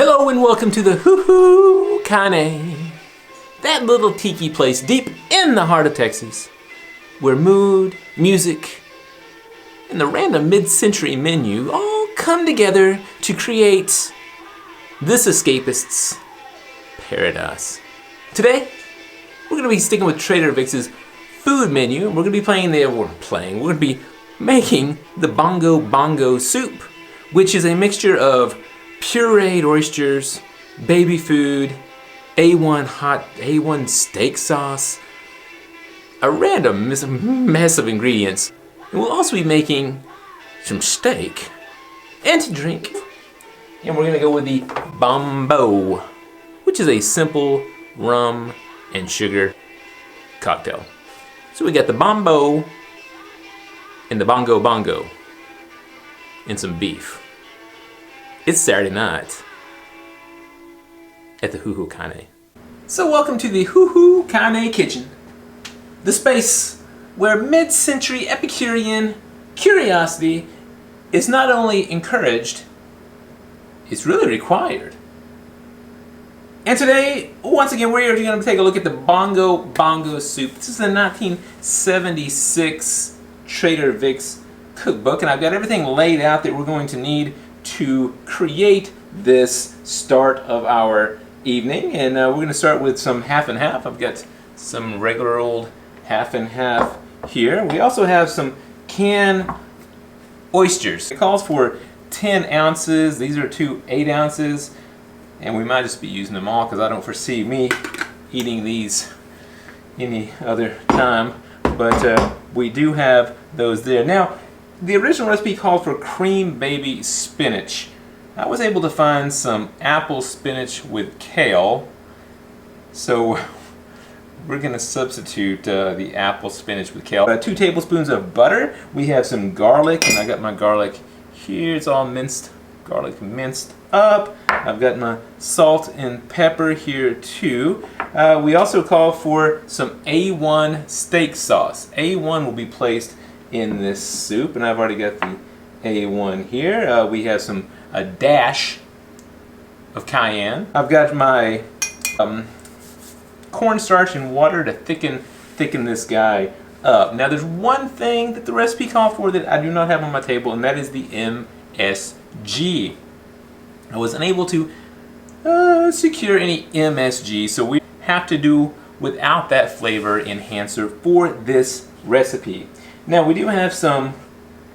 Hello and welcome to the Huhu Kane, that little tiki place deep in the heart of Texas, where mood, music, and the random mid-century menu all come together to create this escapist's paradise. Today, we're going to be sticking with Trader Vic's food menu, and we're going to be making the Bongo Bongo soup, which is a mixture of pureed oysters, baby food, A1 steak sauce, a random mess of ingredients. And we'll also be making some steak and to drink. And we're gonna go with the Bombo, which is a simple rum and sugar cocktail. So we got the Bombo and the Bongo Bongo and some beef. It's Saturday night at the Huhu Kane. So welcome to the Huhu Kane kitchen, the space where mid-century Epicurean curiosity is not only encouraged, it's really required. And today, once again, we're going to take a look at the Bongo Bongo soup. This is the 1976 Trader Vic's cookbook, and I've got everything laid out that we're going to need to create this start of our evening. And we're going to start with some half and half. I've got some regular old half and half here. We also have some canned oysters. It calls for 10 ounces. These are 2 8 ounces. And we might just be using them all because I don't foresee me eating these any other time. But we do have those there. Now, the original recipe called for cream baby spinach. I was able to find some apple spinach with kale, so we're going to substitute the apple spinach with kale. 2 tablespoons of butter. We have some garlic, and I got my garlic here. It's all minced, garlic minced up. I've got my salt and pepper here too. We also call for some A1 steak sauce. A1 will be placed in this soup, and I've already got the A1 here. We have a dash of cayenne. I've got my cornstarch and water to thicken this guy up. Now there's one thing that the recipe calls for that I do not have on my table, and that is the MSG. I was unable to secure any MSG, so we have to do without that flavor enhancer for this recipe. Now we do have some,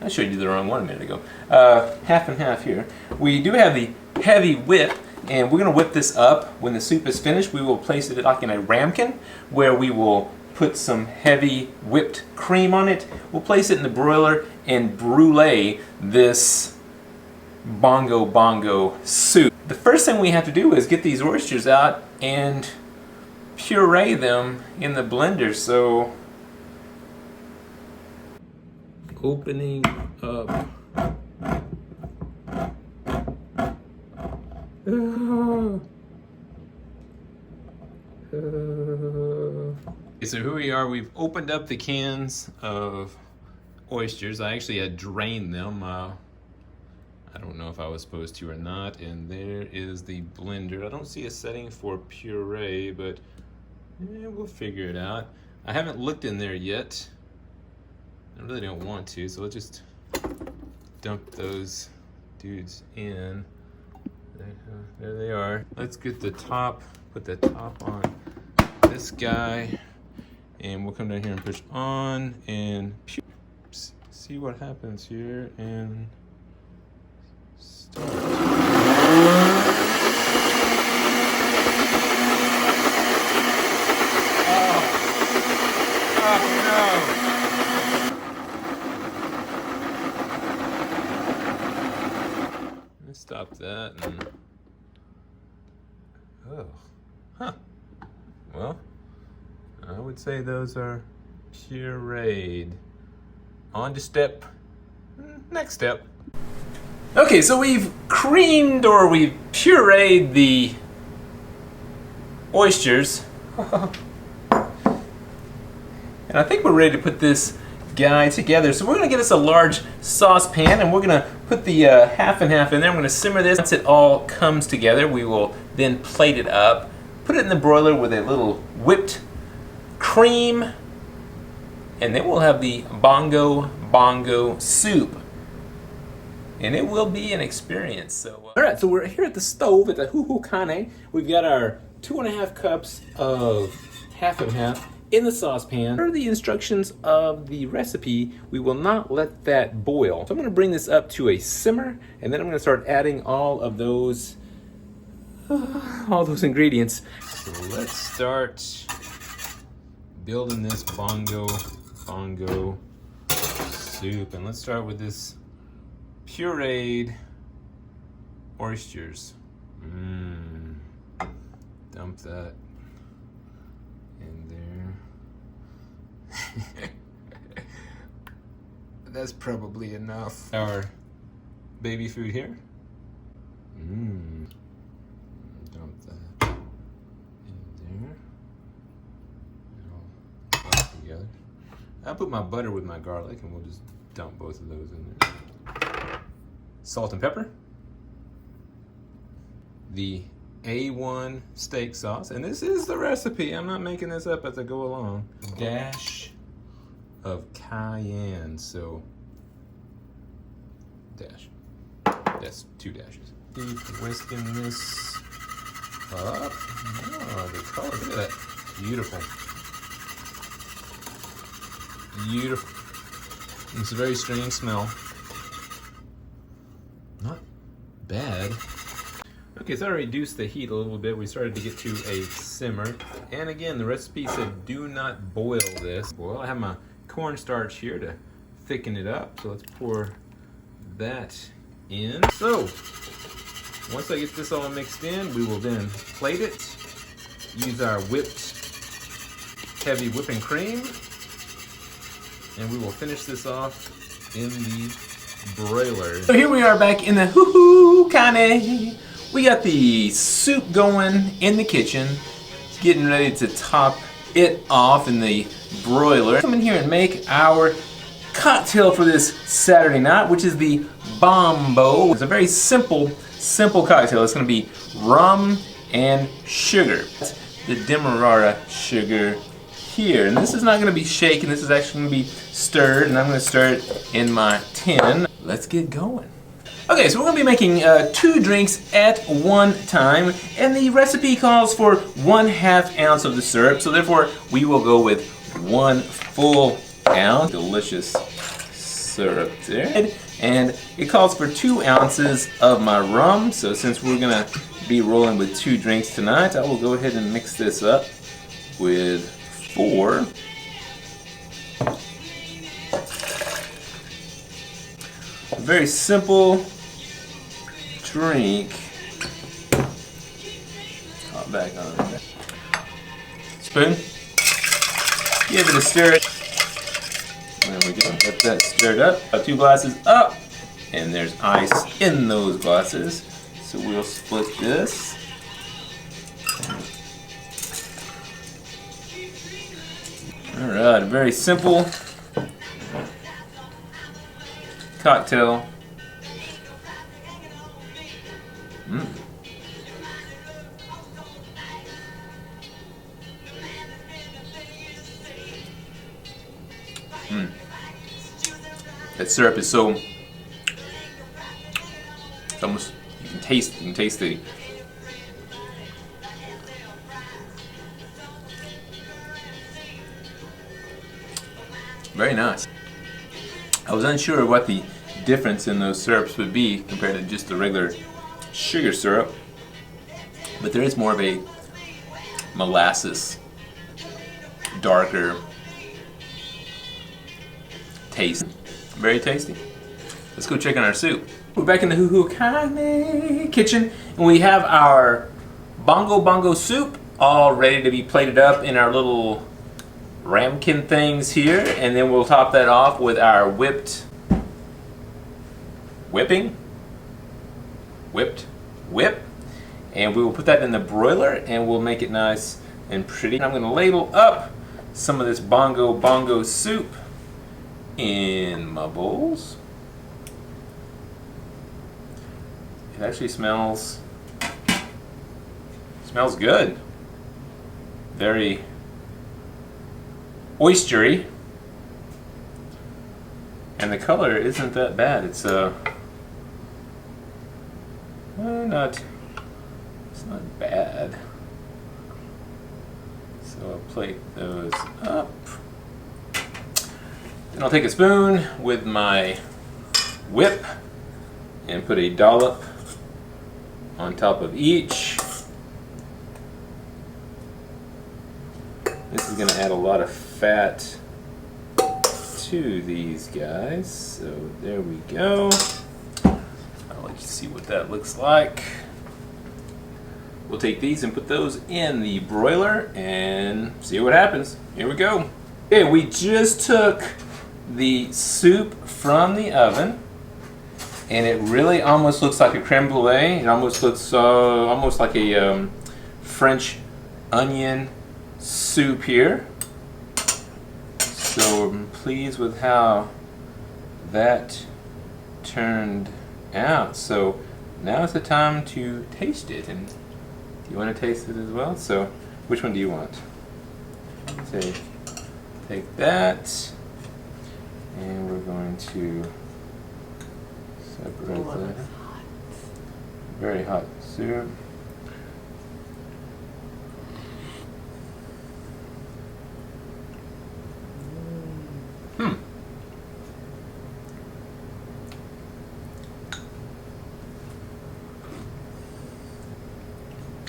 I showed you the wrong one a minute ago, half and half here. We do have the heavy whip, and we're going to whip this up. When the soup is finished, we will place it like in a ramekin, where we will put some heavy whipped cream on it. We'll place it in the broiler and brulee this Bongo Bongo soup. The first thing we have to do is get these oysters out and puree them in the blender. So opening up. So here we are. We've opened up the cans of oysters. I actually had drained them. I don't know if I was supposed to or not. And there is the blender. I don't see a setting for puree, but we'll figure it out. I haven't looked in there yet. I really don't want to, so let's just dump those dudes in. There they are. Let's get the top, put the top on this guy, and we'll come down here and push on and see what happens here and start. Oh no! Stop that and well, I would say those are pureed. On to next step. Okay, so we've creamed or we've pureed the oysters. And I think we're ready to put this guy together. So we're gonna get us a large saucepan, and we're gonna put the half and half in there. I'm going to simmer this. Once it all comes together, we will then plate it up, put it in the broiler with a little whipped cream, and then we'll have the Bongo Bongo soup. And it will be an experience. So, all right, so we're here at the stove at the Huhu Kane. We've got our 2.5 cups of half and half in the saucepan. Per the instructions of the recipe, we will not let that boil. So I'm going to bring this up to a simmer, and then I'm going to start adding all those ingredients. So let's start building this Bongo Bongo soup, and let's start with this pureed oysters. Dump that in there. That's probably enough. Our baby food here. Dump that in there. All together. I'll put my butter with my garlic, and we'll just dump both of those in there. Salt and pepper. The A1 steak sauce, and this is the recipe. I'm not making this up as I go along. A dash of cayenne, so dash. That's 2 dashes. Keep whisking this up. Oh, the color, look at that. Beautiful. Beautiful. It's a very strange smell. Not bad. Okay, so I reduced the heat a little bit. We started to get to a simmer. And again, the recipe said do not boil this. Well, I have my cornstarch here to thicken it up. So let's pour that in. So, once I get this all mixed in, we will then plate it. Use our whipped, heavy whipping cream. And we will finish this off in the broiler. So here we are back in the Huhu Kane. We got the soup going in the kitchen, getting ready to top it off in the broiler. Come in here and make our cocktail for this Saturday night, which is the Bombo. It's a very simple cocktail. It's going to be rum and sugar. The Demerara sugar here, and this is not going to be shaken. This is actually going to be stirred, and I'm going to stir it in my tin. Let's get going. Okay, so we're going to be making 2 drinks at one time, and the recipe calls for 1/2 ounce of the syrup, so therefore we will go with 1 full ounce. Delicious syrup there. And it calls for 2 ounces of my rum, so since we're going to be rolling with 2 drinks tonight, I will go ahead and mix this up with 4. A very simple drink. Hop back on it. Spoon. Give it a stir. There we go. Let that stirred up. 2 glasses up. And there's ice in those glasses. So we'll split this. Alright, a very simple cocktail. That syrup is so, it's almost, you can taste the very nice. I was unsure of what the difference in those syrups would be compared to just the regular sugar syrup, but there is more of a molasses, darker taste. Very tasty. Let's go check on our soup. We're back in the Huhu Kane kitchen, and we have our Bongo Bongo soup all ready to be plated up in our little ramekin things here, and then we'll top that off with our whipped whip, and we will put that in the broiler, and we'll make it nice and pretty. I'm going to ladle up some of this Bongo Bongo soup in my bowls. it actually smells good. Very oystery. And the color isn't that bad. It's not bad. So I'll plate those up. Then I'll take a spoon with my whip and put a dollop on top of each. This is going to add a lot of fat to these guys. So there we go. I'll let you see what that looks like. We'll take these and put those in the broiler and see what happens. Here we go. Okay, we just took the soup from the oven, and it really almost looks like a creme brulee. It almost looks almost like a French onion soup here. So I'm pleased with how that turned out. So now is the time to taste it. And do you want to taste it as well? So which one do you want? Take that, and we're going to separate that. Very hot soup.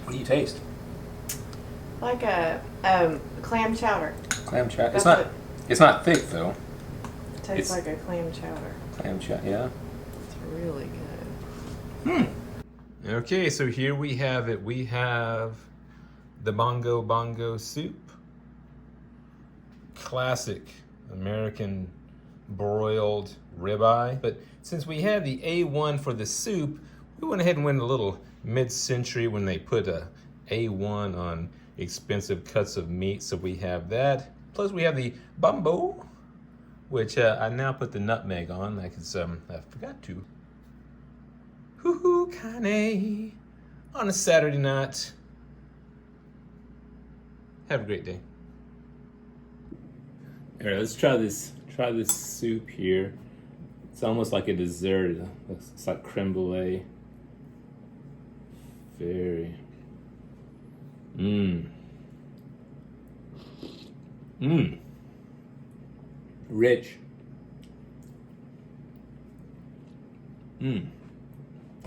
What do you taste? Like a clam chowder. Clam chowder. That's It's not thick though. It tastes like a clam chowder. Clam chowder, yeah. It's really good. Okay, so here we have it. We have the Bongo Bongo soup. Classic American broiled ribeye. But since we have the A1 for the soup, we went ahead and went a little mid-century when they put a A1 on expensive cuts of meat. So we have that. Plus we have the Bumbo, which I now put the nutmeg on. I forgot to. Huhu, Kane, on a Saturday night. Have a great day. All right, let's try this soup here. It's almost like a dessert. It's like creme brulee. Very. Rich.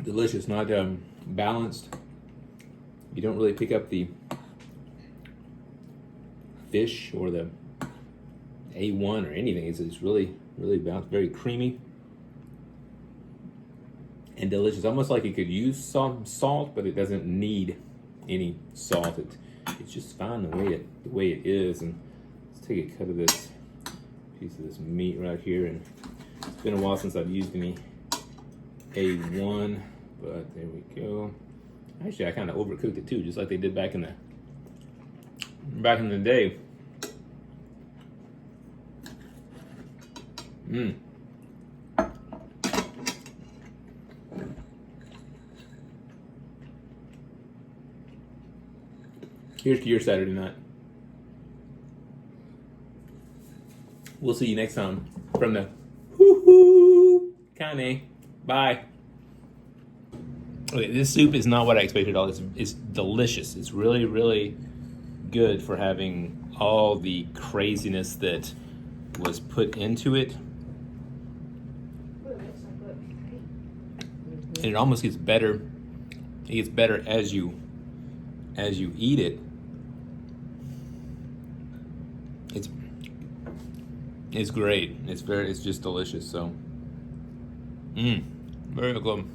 Delicious, not balanced. You don't really pick up the fish or the A1 or anything. It's really balanced, very creamy and delicious. Almost like it could use some salt, but it doesn't need any salt. It's just fine the way it is. And let's take a cut of this piece of this meat right here. And it's been a while since I've used any A1, but there we go. Actually, I kind of overcooked it too, just like they did back in the day. Here's to your Saturday night. We'll see you next time from the Huhu, Kane. Bye. Okay, this soup is not what I expected at all. It's delicious. It's really good for having all the craziness that was put into it. And it almost gets better. It gets better as you eat it. It's great. It's just delicious. So, very good.